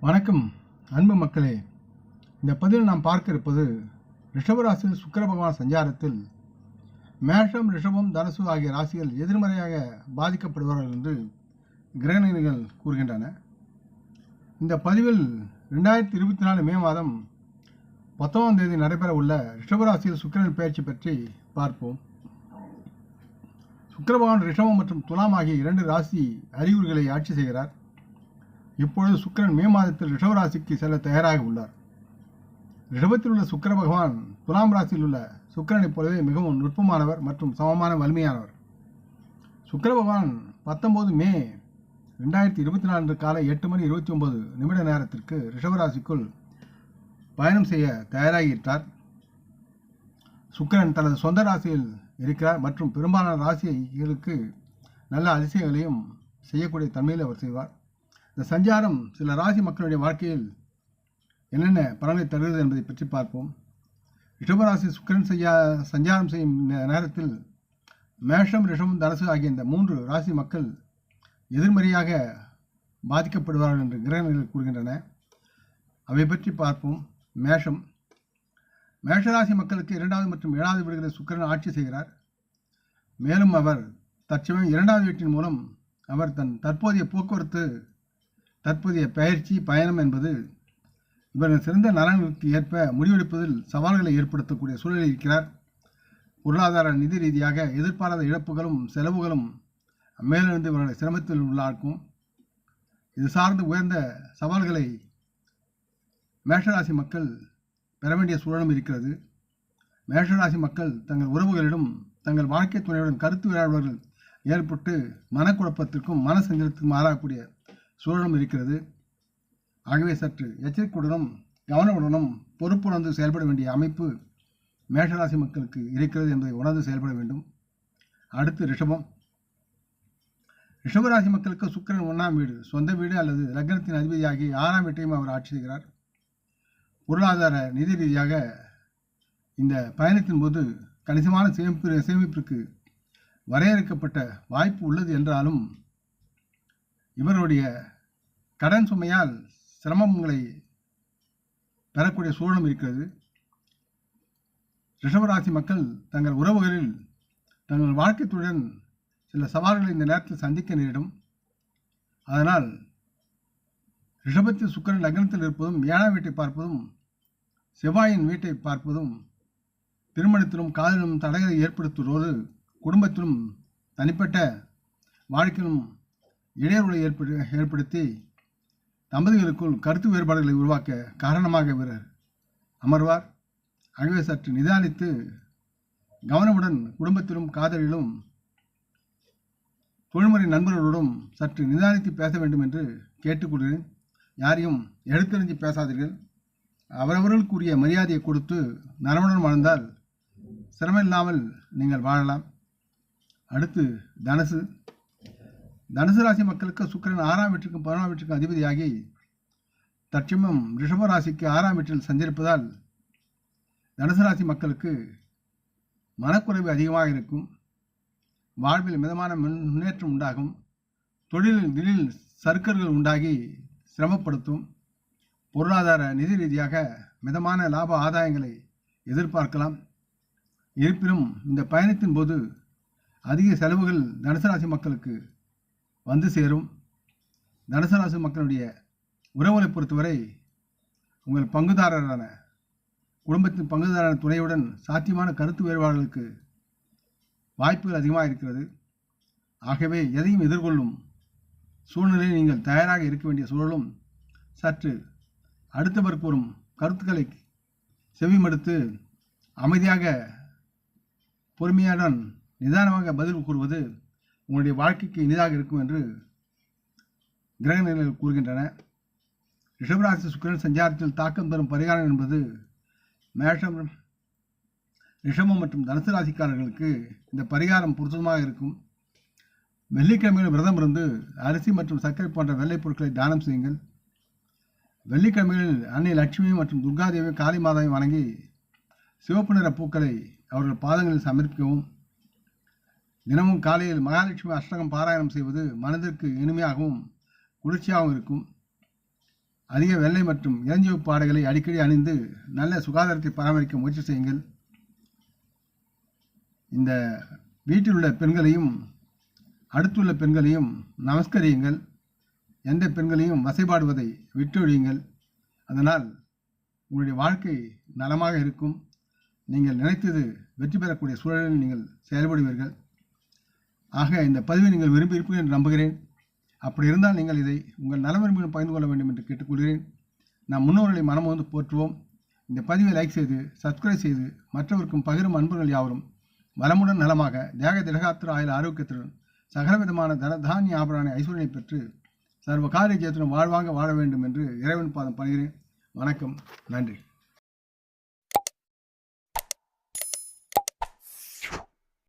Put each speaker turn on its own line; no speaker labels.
வணக்கம் அன்பு மக்களே. இந்த பதிவில் நாம் பார்க்க இருப்பது ரிஷபராசியில் சுக்கிர பகவான் சஞ்சாரத்தில் மேஷம், ரிஷபம், தனுசு ஆகிய ராசிகள் எதிர்மறையாக பாதிக்கப்படுவார்கள் என்று கிரகநிலைகள் கூறுகின்றன. இந்த பதிவில் 2024 மே மாதம் 19ஆம் தேதி நடைபெற உள்ள ரிஷபராசியில் சுக்கிரன் பயிற்சி பற்றி பார்ப்போம். சுக்கிர பகவான் ரிஷபம் மற்றும் துலாம் ஆகிய 2 ராசி அறிகுறிகளை ஆட்சி செய்கிறார். இப்பொழுது சுக்கிரன் மே மாதத்தில் ரிஷபராசிக்கு செல்ல தயாராக உள்ளார். ரிஷபத்தில் உள்ள சுக்கிர பகவான் துலாம் ராசியில் உள்ள சுக்கிரனைப் போலவே மிகவும் நுட்பமானவர் மற்றும் சமமான வலிமையானவர். சுக்கிர பகவான் 19 மே 2024 காலை 8:29 நேரத்திற்கு ரிஷபராசிக்குள் பயணம் செய்ய தயாராகிவிட்டார். சுக்கிரன் தனது சொந்த ராசியில் இருக்கிறார் மற்றும் பெரும்பாலான ராசிகளுக்கு நல்ல அதிசயங்களையும் செய்யக்கூடிய தன்மையில் அவர் செய்வார். இந்த சஞ்சாரம் சில ராசி மக்களுடைய வாழ்க்கையில் என்னென்ன பலனை தருகிறது என்பதை பற்றி பார்ப்போம். ரிஷபராசி சுக்கிரன் சஞ்சாரம் செய்யும் நேரத்தில் மேஷம், ரிஷபம், தனுசு ஆகிய இந்த 3 ராசி மக்கள் எதிர்மறையாக பாதிக்கப்படுவார்கள் என்று கிரகநிலைகள் கூறுகின்றன. அவை பற்றி பார்ப்போம். மேஷராசி மக்களுக்கு 2வது மற்றும் 7வது வீடுகளில் சுக்கிரன் ஆட்சி செய்கிறார். மேலும் அவர் தற்சமயம் 2வது வீட்டின் மூலம் அவர் தன் தற்போதைய போக்குவரத்து, தற்போதைய பயிற்சி, பயணம் என்பது இவர்கள் சிறந்த நலன்களுக்கு ஏற்ப முடிவெடுப்பதில் சவால்களை ஏற்படுத்தக்கூடிய சூழலில் இருக்கிறார். பொருளாதார நிதி ரீதியாக எதிர்பாராத இழப்புகளும் செலவுகளும் மேலிருந்து இவர்களை சிரமத்தில் உள்ளாக்கும். இது சார்ந்து உயர்ந்த சவால்களை மேஷராசி மக்கள் பெற வேண்டிய சூழலும் இருக்கிறது. மேஷராசி மக்கள் தங்கள் உறவுகளிடம், தங்கள் வாழ்க்கை துணையுடன் கருத்து வேறுபாடுகள் ஏற்பட்டு மனக்குழப்பத்திற்கும் மன சஞ்சலத்திற்கும் ஆளாகக்கூடிய சூழலும் இருக்கிறது. ஆகவே சற்று எச்சரிக்கையுடனும் கவனமுடனும் பொறுப்புணர்ந்து செயல்பட வேண்டிய அமைப்பு மேஷராசி மக்களுக்கு இருக்கிறது என்பதை உணர்ந்து செயல்பட வேண்டும். அடுத்து ரிஷபராசி மக்களுக்கு சுக்கிரன் 1ஆம் வீடு, சொந்த வீடு அல்லது லக்னத்தின் அதிபதியாகி 6ஆம் வீட்டையும் அவர் ஆட்சி செய்கிறார். பொருளாதார நிதி ரீதியாக இந்த பயணத்தின் போது கணிசமான சேமிப்பிற்கு வரையறுக்கப்பட்ட வாய்ப்பு உள்ளது என்றாலும் இவருடைய கடன் சுமையால் சிரமங்களை பெறக்கூடிய சூழலும் இருக்கிறது. ரிஷபராசி மக்கள் தங்கள் உறவுகளில் தங்கள் வாழ்க்கைத்துடன் சில சவால்களை இந்த நேரத்தில் சந்திக்க நேரிடும். அதனால் ரிஷபத்தில் சுக்கிரன் லக்னத்தில் இருப்பதும் 7ஆம் வீட்டை பார்ப்பதும் செவ்வாயின் வீட்டை பார்ப்பதும் திருமணத்திலும் காதலிலும் தடைகளை ஏற்படுத்துவதோடு குடும்பத்திலும் தனிப்பட்ட வாழ்க்கையிலும் இடையூறுகளை ஏற்படுத்தி தம்பதிகளுக்குள் கருத்து வேறுபாடுகளை உருவாக்க காரணமாக இவர் அமர்வார். ஆகவே சற்று நிதானித்து கவனமுடன் குடும்பத்திலும் காதலிலும் தொழில்முறை நண்பர்களோடும் சற்று நிதானித்து பேச வேண்டும் என்று கேட்டுக்கொள்கிறேன். யாரையும் எடுத்தெறிஞ்சு பேசாதீர்கள். அவரவர்களுக்குரிய மரியாதையை கொடுத்து நலமுடன் வாழ்ந்தால் சிரமமில்லாமல் நீங்கள் வாழலாம். அடுத்து தனுசு ராசி மக்களுக்கு சுக்கிரன் 6ஆம் வீட்டிற்கும் 11ஆம் வீட்டிற்கும் அதிபதியாகி தற்சமயம் ரிஷப ராசிக்கு 6ஆம் வீட்டில் சஞ்சரிப்பதால் தனுசு ராசி மக்களுக்கு மனக்குறைவு அதிகமாக இருக்கும். வாழ்வில் மிதமான முன்னேற்றம் உண்டாகும். தொழிலில் திடீர் சறுக்கல்கள் உண்டாகி சிரமப்படுத்தும். பொருளாதார நிதி ரீதியாக மிதமான லாப ஆதாயங்களை எதிர்பார்க்கலாம். இருப்பினும் இந்த பயணத்தின் போது அதிக செலவுகள் தனுசு ராசி மக்களுக்கு வந்து சேரும். தனுசு ராசி மக்களுடைய உறவுகளை பொறுத்தவரை உங்கள் குடும்பத்தின் பங்குதாரரான துணையுடன் சாத்தியமான கருத்து வேறுபாடுகளுக்கு வாய்ப்புகள் அதிகமாக இருக்கிறது. ஆகவே எதையும் எதிர்கொள்ளும் சூழ்நிலையில் நீங்கள் தயாராக இருக்க வேண்டிய சூழலும் சற்று அடுத்தவர் கூறும் கருத்துக்களை செவிமடுத்து அமைதியாக பொறுமையுடன் நிதானமாக பதில் கூறுவது உங்களுடைய வாழ்க்கைக்கு இனிதாக இருக்கும் என்று கிரகநிலைகள் கூறுகின்றன. ரிஷபராசி சுக்கிரன் சஞ்சாரத்தில் தாக்கம் தரும் பரிகாரம் என்பது ரிஷபம் மற்றும் தனுசு ராசிக்காரர்களுக்கு இந்த பரிகாரம் பொருத்தமாக இருக்கும். வெள்ளிக்கிழமையில் விரதம் இருந்து அரிசி மற்றும் சர்க்கரை போன்ற வெள்ளை பொருட்களை தானம் செய்யுங்கள். வெள்ளிக்கிழமைகளில் அன்னை லட்சுமி மற்றும் துர்காதேவி, காளி மாதாவை வணங்கி சிவப்பு நிற பூக்களை அவர்கள் பாதங்களில் சமர்ப்பிக்கவும். தினமும் காலையில் மகாலட்சுமி அஷ்டகம் பாராயணம் செய்வது மனதிற்கு இனிமையாகவும் குளிர்ச்சியாகவும் இருக்கும். அதிக வெள்ளை மற்றும் இளஞ்சிவப்பு ஆடைகளை அடிக்கடி அணிந்து நல்ல சுகாதாரத்தை பராமரிக்க முயற்சி செய்யுங்கள். இந்த வீட்டில் உள்ள பெண்களையும் அடுத்துள்ள பெண்களையும் நமஸ்கரியுங்கள். எந்த பெண்களையும் வசைபாடுவதை விட்டொழியுங்கள். அதனால் உங்களுடைய வாழ்க்கை நலமாக இருக்கும். நீங்கள் நினைத்தது வெற்றி பெறக்கூடிய சூழலில் நீங்கள் செயல்படுவீர்கள். ஆக இந்த பதிவை நீங்கள் விரும்பியிருப்பீர்கள் என்று நம்புகிறேன். அப்படி இருந்தால் நீங்கள் இதை உங்கள் நலவிரும்பிகள் பகிர்ந்து கொள்ள வேண்டும் என்று கேட்டுக்கொள்கிறேன். நாம் முன்னோர்களை மனமோந்து போற்றுவோம். இந்த பதிவை லைக் செய்து சப்ஸ்கிரைப் செய்து மற்றவருக்கும் பகிரும் அன்புகள் யாவரும் வளமுடன் நலமாக தேக திடகாத்திர ஆயுள் ஆரோக்கியத்துடன் சகலவிதமான தனதானிய ஆபரான ஐஸ்வர்யனை பெற்று சர்வ காரிய ஜெயத்துடன் வாழ்வாங்க வாழ வேண்டும் என்று இறைவன் பாதம் பணிகிறேன். வணக்கம். நன்றி.